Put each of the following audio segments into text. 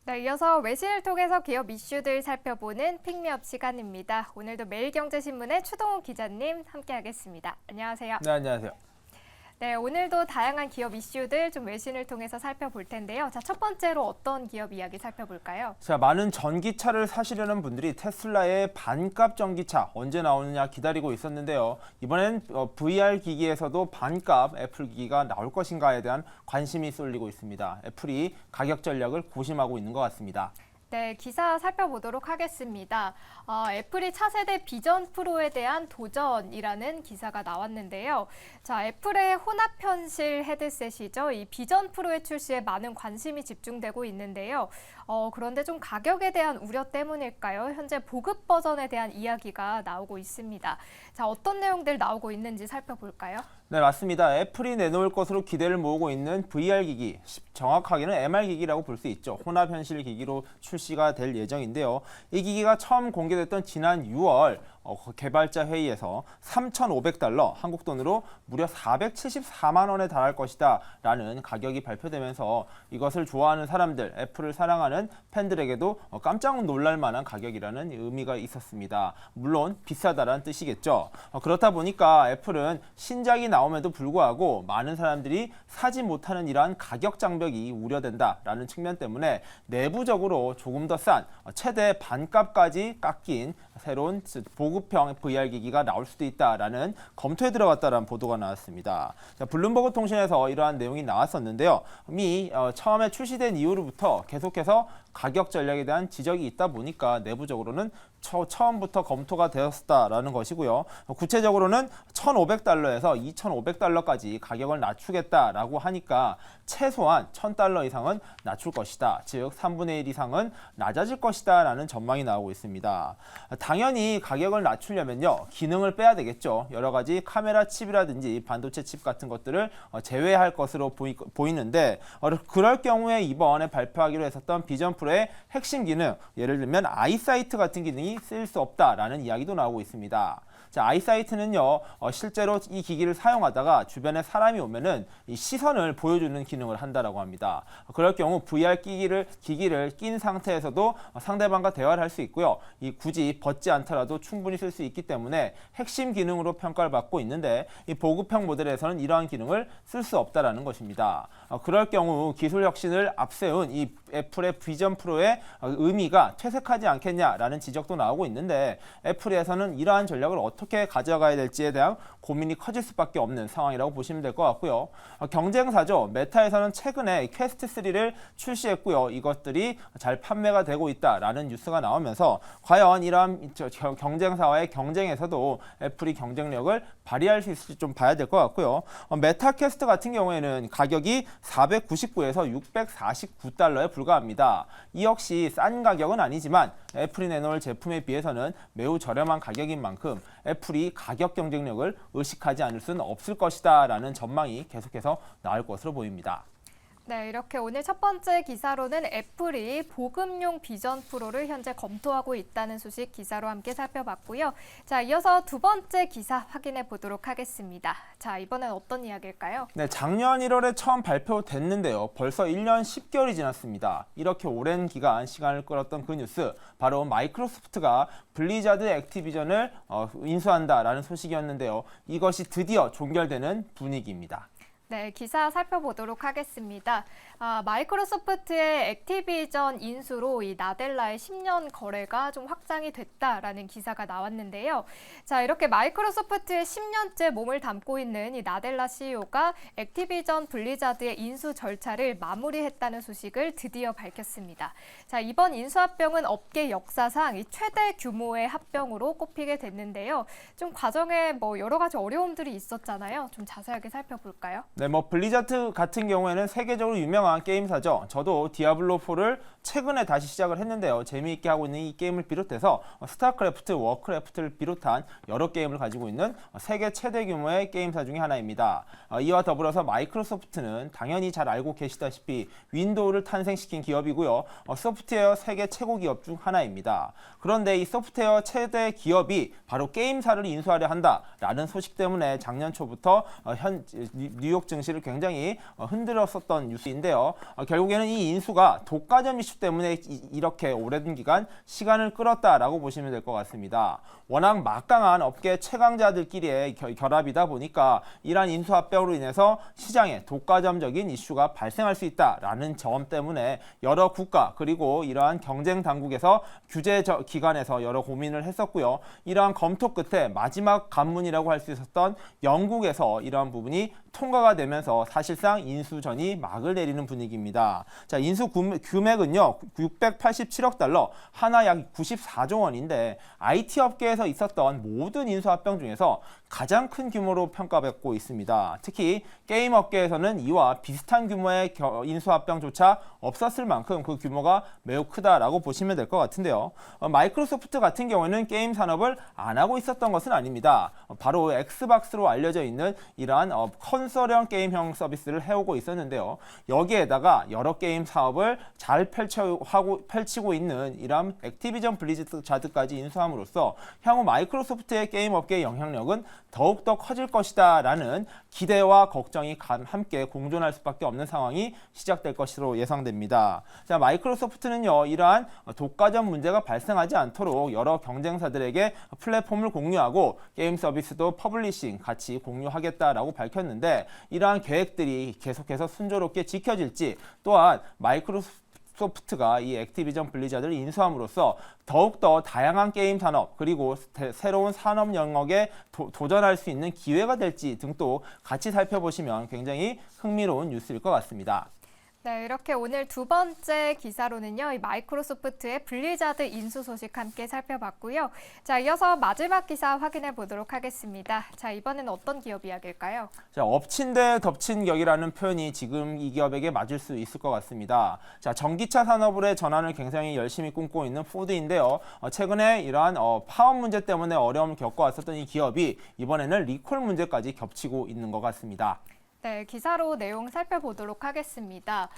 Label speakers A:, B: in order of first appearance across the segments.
A: 네, 이어서 외신을 통해서 기업 이슈들 살펴보는 픽미업 시간입니다. 오늘도 매일경제신문의 추동훈 기자님 함께하겠습니다. 안녕하세요.
B: 네, 안녕하세요.
A: 네, 오늘도 다양한 기업 이슈들 좀 외신을 통해서 살펴볼 텐데요. 자, 첫 번째로 어떤 기업 이야기 살펴볼까요?
B: 자, 많은 전기차를 사시려는 분들이 테슬라의 반값 전기차 언제 나오느냐 기다리고 있었는데요. 이번엔 VR 기기에서도 반값 애플 기기가 나올 것인가에 대한 관심이 쏠리고 있습니다. 애플이 가격 전략을 고심하고 있는 것 같습니다.
A: 네, 기사 살펴보도록 하겠습니다. 애플이 차세대 비전 프로에 대한 도전이라는 기사가 나왔는데요. 자, 애플의 혼합 현실 헤드셋이죠. 이 비전 프로의 출시에 많은 관심이 집중되고 있는데요. 그런데 좀 가격에 대한 우려 때문일까요? 현재 보급 버전에 대한 이야기가 나오고 있습니다. 자, 어떤 내용들 나오고 있는지 살펴볼까요?
B: 네, 맞습니다. 애플이 내놓을 것으로 기대를 모으고 있는 VR 기기, 정확하게는 MR 기기라고 볼 수 있죠. 혼합 현실 기기로 출시가 될 예정인데요. 이 기기가 처음 공개됐던 지난 6월 개발자 회의에서 3,500달러, 한국 돈으로 무려 474만 원에 달할 것이다 라는 가격이 발표되면서 이것을 좋아하는 사람들, 애플을 사랑하는 팬들에게도 깜짝 놀랄 만한 가격이라는 의미가 있었습니다. 물론 비싸다라는 뜻이겠죠. 그렇다 보니까 애플은 신작이 나옴에도 불구하고 많은 사람들이 사지 못하는 이러한 가격 장벽이 우려된다라는 측면 때문에 내부적으로 조금 더 싼 최대 반값까지 깎인 새로운 보급형 VR 기기가 나올 수도 있다라는 검토에 들어갔다라는 보도가 나왔습니다. 자, 블룸버그 통신에서 이러한 내용이 나왔었는데요. 이미 처음에 출시된 이후로부터 계속해서 가격 전략에 대한 지적이 있다 보니까 내부적으로는 처음부터 검토가 되었다라는 것이고요. 구체적으로는 1,500달러에서 2,500달러까지 가격을 낮추겠다라고 하니까 최소한 1,000달러 이상은 낮출 것이다. 즉 3분의 1 이상은 낮아질 것이다 라는 전망이 나오고 있습니다. 당연히 가격을 낮추려면요. 기능을 빼야 되겠죠. 여러 가지 카메라 칩이라든지 반도체 칩 같은 것들을 제외할 것으로 보이는데 그럴 경우에 이번에 발표하기로 했었던 비전 프로의 핵심 기능, 예를 들면 아이사이트 같은 기능이 쓰일 수 없다라는 이야기도 나오고 있습니다. 자, 아이사이트는요, 실제로 이 기기를 사용하다가 주변에 사람이 오면은 이 시선을 보여주는 기능을 한다라고 합니다. 그럴 경우 VR 기기를 낀 상태에서도 상대방과 대화를 할 수 있고요. 굳이 벗지 않더라도 충분히 쓸 수 있기 때문에 핵심 기능으로 평가를 받고 있는데 이 보급형 모델에서는 이러한 기능을 쓸 수 없다라는 것입니다. 그럴 경우 기술 혁신을 앞세운 이 애플의 비전 프로의 의미가 퇴색하지 않겠냐라는 지적도 나오고 있는데 애플에서는 이러한 전략을 어떻게 가져가야 될지에 대한 고민이 커질 수밖에 없는 상황이라고 보시면 될 것 같고요. 경쟁사죠. 메타에서는 최근에 퀘스트 3를 출시했고요. 이것들이 잘 판매가 되고 있다라는 뉴스가 나오면서 과연 이러한 경쟁사와의 경쟁에서도 애플이 경쟁력을 발휘할 수 있을지 좀 봐야 될 것 같고요. 메타 퀘스트 같은 경우에는 가격이 499에서 649달러에 불과합니다. 이 역시 싼 가격은 아니지만 애플이 내놓을 제품에 비해서는 매우 저렴한 가격인 만큼 애플이 가격 경쟁력을 의식하지 않을 수는 없을 것이다 라는 전망이 계속해서 나올 것으로 보입니다.
A: 네, 이렇게 오늘 첫 번째 기사로는 애플이 보급용 비전 프로를 현재 검토하고 있다는 소식 기사로 함께 살펴봤고요. 자, 이어서 두 번째 기사 확인해 보도록 하겠습니다. 자, 이번엔 어떤 이야기일까요?
B: 네, 작년 1월에 처음 발표됐는데요. 벌써 1년 10개월이 지났습니다. 이렇게 오랜 시간을 끌었던 그 뉴스, 바로 마이크로소프트가 블리자드 액티비전을 인수한다라는 소식이었는데요. 이것이 드디어 종결되는 분위기입니다.
A: 네, 기사 살펴보도록 하겠습니다. 마이크로소프트의 액티비전 인수로 이 나델라의 10년 거래가 좀 확장이 됐다라는 기사가 나왔는데요. 자, 이렇게 마이크로소프트의 10년째 몸을 담고 있는 이 나델라 CEO가 액티비전 블리자드의 인수 절차를 마무리했다는 소식을 드디어 밝혔습니다. 자, 이번 인수 합병은 업계 역사상 이 최대 규모의 합병으로 꼽히게 됐는데요. 좀 과정에 여러 가지 어려움들이 있었잖아요. 좀 자세하게 살펴볼까요?
B: 네, 블리자드 같은 경우에는 세계적으로 유명한 게임사죠. 저도 디아블로4를 최근에 다시 시작을 했는데요. 재미있게 하고 있는 이 게임을 비롯해서 스타크래프트, 워크래프트를 비롯한 여러 게임을 가지고 있는 세계 최대 규모의 게임사 중에 하나입니다. 이와 더불어서 마이크로소프트는 당연히 잘 알고 계시다시피 윈도우를 탄생시킨 기업이고요. 소프트웨어 세계 최고 기업 중 하나입니다. 그런데 이 소프트웨어 최대 기업이 바로 게임사를 인수하려 한다라는 소식 때문에 작년 초부터 뉴욕 증시를 굉장히 흔들었었던 뉴스인데요. 결국에는 이 인수가 독과점 이슈 때문에 이렇게 오랜 기간 시간을 끌었다라고 보시면 될 것 같습니다. 워낙 막강한 업계 최강자들끼리의 결합이다 보니까 이러한 인수합병으로 인해서 시장에 독과점적인 이슈가 발생할 수 있다라는 점 때문에 여러 국가 그리고 이러한 경쟁 당국에서 규제 기관에서 여러 고민을 했었고요. 이러한 검토 끝에 마지막 관문이라고 할 수 있었던 영국에서 이러한 부분이 통과가 되면서 사실상 인수전이 막을 내리는 분위기입니다. 자, 인수 금액은요 687억 달러, 하나 약 94조 원인데 IT 업계에서 있었던 모든 인수합병 중에서 가장 큰 규모로 평가받고 있습니다. 특히 게임 업계에서는 이와 비슷한 규모의 인수합병조차 없었을 만큼 그 규모가 매우 크다라고 보시면 될 것 같은데요. 마이크로소프트 같은 경우에는 게임 산업을 안 하고 있었던 것은 아닙니다. 바로 엑스박스로 알려져 있는 이러한 콘솔형 게임형 서비스를 해오고 있었는데요. 여기에다가 여러 게임 사업을 잘 펼치고 있는 이러한 액티비전 블리자드까지 인수함으로써 향후 마이크로소프트의 게임 업계의 영향력은 더욱더 커질 것이다 라는 기대와 걱정이 함께 공존할 수밖에 없는 상황이 시작될 것으로 예상됩니다. 자, 마이크로소프트는요 이러한 독과점 문제가 발생하지 않도록 여러 경쟁사들에게 플랫폼을 공유하고 게임 서비스도 퍼블리싱 같이 공유하겠다라고 밝혔는데 이러한 계획들이 계속해서 순조롭게 지켜질지 또한 마이크로소프트가 이 액티비전 블리자드를 인수함으로써 더욱더 다양한 게임 산업 그리고 새로운 산업 영역에 도전할 수 있는 기회가 될지 등도 같이 살펴보시면 굉장히 흥미로운 뉴스일 것 같습니다.
A: 네, 이렇게 오늘 두 번째 기사로는요, 이 마이크로소프트의 블리자드 인수 소식 함께 살펴봤고요. 자, 이어서 마지막 기사 확인해 보도록 하겠습니다. 자, 이번에는 어떤 기업 이야기일까요?
B: 자, 엎친 데 덮친 격이라는 표현이 지금 이 기업에게 맞을 수 있을 것 같습니다. 자, 전기차 산업으로의 전환을 굉장히 열심히 꿈꾸고 있는 포드인데요. 최근에 이러한 파업 문제 때문에 어려움을 겪어왔었던 이 기업이 이번에는 리콜 문제까지 겹치고 있는 것 같습니다.
A: 네, 기사로 내용 살펴보도록 하겠습니다.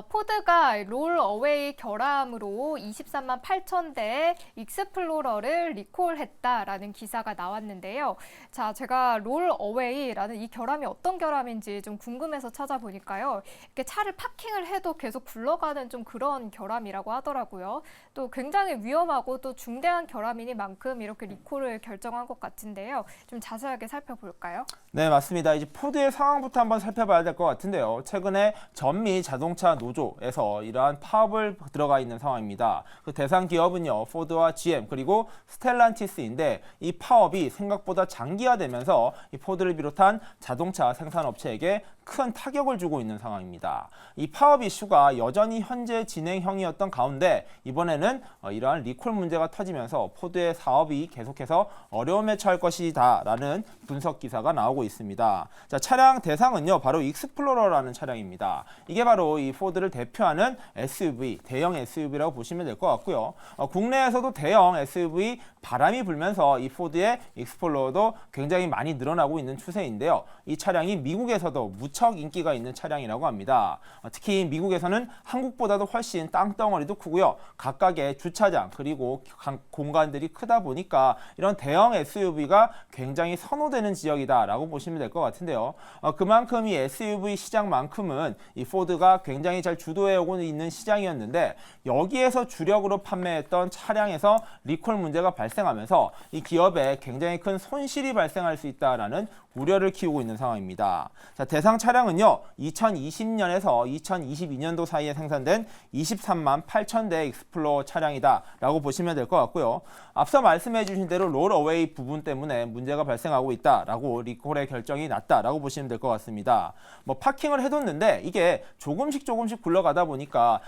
A: 포드가 롤어웨이 결함으로 23만 8천 대의 익스플로러를 리콜했다라는 기사가 나왔는데요. 자, 제가 롤어웨이라는 이 결함이 어떤 결함인지 좀 궁금해서 찾아보니까요. 이렇게 차를 파킹을 해도 계속 굴러가는 좀 그런 결함이라고 하더라고요. 또 굉장히 위험하고 또 중대한 결함이니만큼 이렇게 리콜을 결정한 것 같은데요. 좀 자세하게 살펴볼까요?
B: 네, 맞습니다. 이제 포드의 상황부터 한번 살펴봐야 될 것 같은데요. 최근에 전미 자동차 노조에서 이러한 파업을 들어가 있는 상황입니다. 그 대상 기업은요, 포드와 GM 그리고 스텔란티스인데 이 파업이 생각보다 장기화되면서 이 포드를 비롯한 자동차 생산업체에게 큰 타격을 주고 있는 상황입니다. 이 파업 이슈가 여전히 현재 진행형이었던 가운데 이번에는 이러한 리콜 문제가 터지면서 포드의 사업이 계속해서 어려움에 처할 것이다라는 분석 기사가 나오고 있습니다. 자, 차량 대상은요 바로 익스플로러라는 차량입니다. 이게 바로 이 포드를 대표하는 SUV, 대형 SUV라고 보시면 될 것 같고요. 국내에서도 대형 SUV 바람이 불면서 이 포드의 익스플로러도 굉장히 많이 늘어나고 있는 추세인데요. 이 차량이 미국에서도 무척 인기가 있는 차량이라고 합니다. 특히 미국에서는 한국보다도 훨씬 땅덩어리도 크고요. 각각의 주차장 그리고 공간들이 크다 보니까 이런 대형 SUV가 굉장히 선호되는 지역이다라고 보시면 될 것 같은데요. 그만큼 이 SUV 시장만큼은 이 포드가 굉장히 잘 주도해오고 있는 시장이었는데 여기에서 주력으로 판매했던 차량에서 리콜 문제가 발생하면서 이 기업에 굉장히 큰 손실이 발생할 수 있다라는 우려를 키우고 있는 상황입니다. 자, 대상 차량은요 2020년에서 2022년도 사이에 생산된 23만 8천 대 익스플로러 차량이다 라고 보시면 될 것 같고요. 앞서 말씀해 주신 대로 롤어웨이 부분 때문에 문제가 발생하고 있다라고 리콜의 결정이 났다라고 보시면 될 것 같습니다. 뭐 파킹을 해뒀는데 이게 조금씩 굴러가다 보니까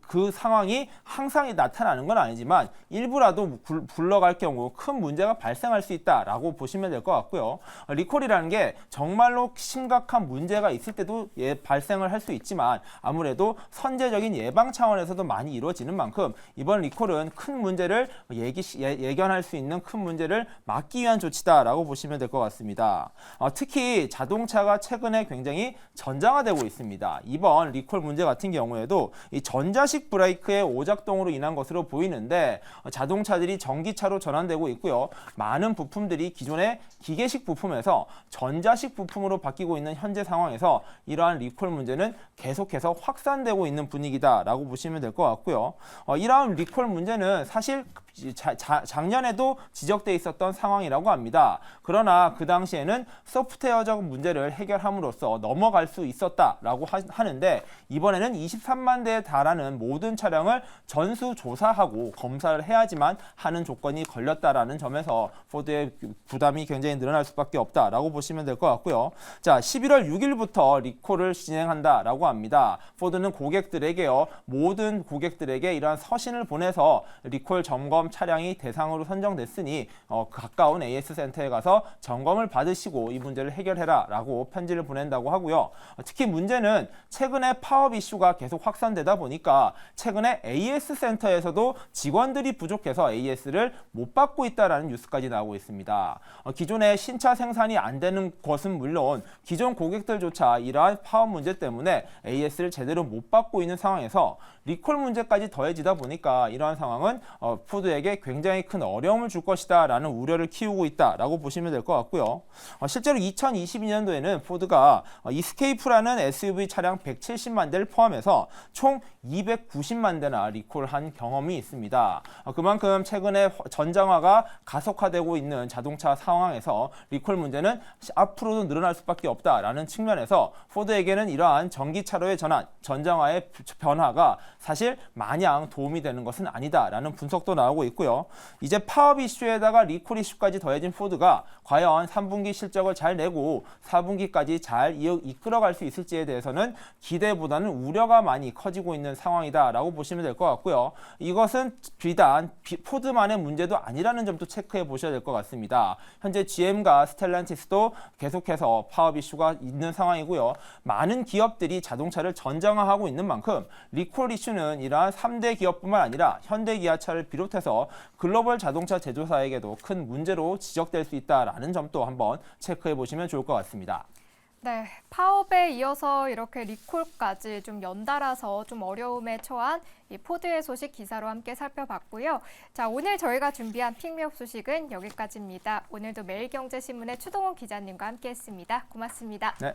B: 그 상황이 항상 나타나는 건 아니지만 일부라도 굴러갈 경우 큰 문제가 발생할 수 있다라고 보시면 될 것 같고요. 리콜이라는 게 정말로 심각한 문제가 있을 때도 발생을 할 수 있지만 아무래도 선제적인 예방 차원에서도 많이 이루어지는 만큼 이번 리콜은 큰 문제를 예견할 수 있는 큰 문제를 막기 위한 조치다라고 보시면 될 것 같습니다. 특히 자동차가 최근에 굉장히 전장화되고 있습니다. 이번 리콜 문제 같은 경우에도 이 전자식 브레이크의 오작동으로 인한 것으로 보이는데 자동차들이 전기차로 전환되고 있고요. 많은 부품들이 기존의 기계식 부품에서 전자식 부품으로 바뀌고 있는 현재 상황에서 이러한 리콜 문제는 계속해서 확산되고 있는 분위기다라고 보시면 될 것 같고요. 이러한 리콜 문제는 사실 작년에도 지적돼 있었던 상황이라고 합니다. 그러나 그 당시에는 소프트웨어적 문제를 해결함으로써 넘어갈 수 있었다라고 하는데 이번에는 23만 대에 달하는 모든 차량을 전수조사하고 검사를 해야지만 하는 조건이 걸렸다라는 점에서 포드의 부담이 굉장히 늘어날 수밖에 없다라고 보시면 될 것 같고요. 자, 11월 6일부터 리콜을 진행한다라고 합니다. 포드는 고객들에게요, 모든 고객들에게 이러한 서신을 보내서 리콜 점검 차량이 대상으로 선정됐으니 가까운 AS 센터에 가서 점검을 받으시고 이 문제를 해결해라 라고 편지를 보낸다고 하고요. 특히 문제는 최근에 파업 이슈가 계속 확산되다 보니까 최근에 AS 센터에서도 직원들이 부족해서 AS를 못 받고 있다는 뉴스까지 나오고 있습니다. 기존에 신차 생산이 안 되는 것은 물론 기존 고객들조차 이러한 파업 문제 때문에 AS를 제대로 못 받고 있는 상황에서 리콜 문제까지 더해지다 보니까 이러한 상황은 포드에게 굉장히 큰 어려움을 줄 것이다 라는 우려를 키우고 있다라고 보시면 될 것 같고요. 실제로 2022년도에는 포드가 이스케이프라는 SUV 차량 170만 대를 포함해서 총 290만 대나 리콜한 경험이 있습니다. 그만큼 최근에 전장화가 가속화되고 있는 자동차 상황에서 리콜 문제는 앞으로도 늘어날 수밖에 없다라는 측면에서 포드에게는 이러한 전기차로의 전환, 전장화의 변화가 사실 마냥 도움이 되는 것은 아니다라는 분석도 나오고 있고요. 이제 파업 이슈에다가 리콜 이슈까지 더해진 포드가 과연 3분기 실적을 잘 내고 4분기까지 잘 이끌어갈 수 있을지에 대해서는 기대보다는 우려가 많이 커지고 있는 상황이다라고 보시면 될 것 같고요. 이것은 비단 포드만의 문제도 아니라는 점도 체크해 보셔야 될 것 같습니다. 현재 GM과 스텔란티스도 계속해서 파업 이슈가 있는 상황이고요. 많은 기업들이 자동차를 전장화하고 있는 만큼 리콜 이슈는 이러한 3대 기업뿐만 아니라 현대 기아차를 비롯해서 글로벌 자동차 제조사에게도 큰 문제로 지적될 수 있다라는 점도 한번 체크해 보시면 좋을 것 같습니다.
A: 네, 파업에 이어서 이렇게 리콜까지 좀 연달아서 좀 어려움에 처한 이 포드의 소식 기사로 함께 살펴봤고요. 자, 오늘 저희가 준비한 픽미업 소식은 여기까지입니다. 오늘도 매일경제신문의 추동훈 기자님과 함께했습니다. 고맙습니다.
B: 네.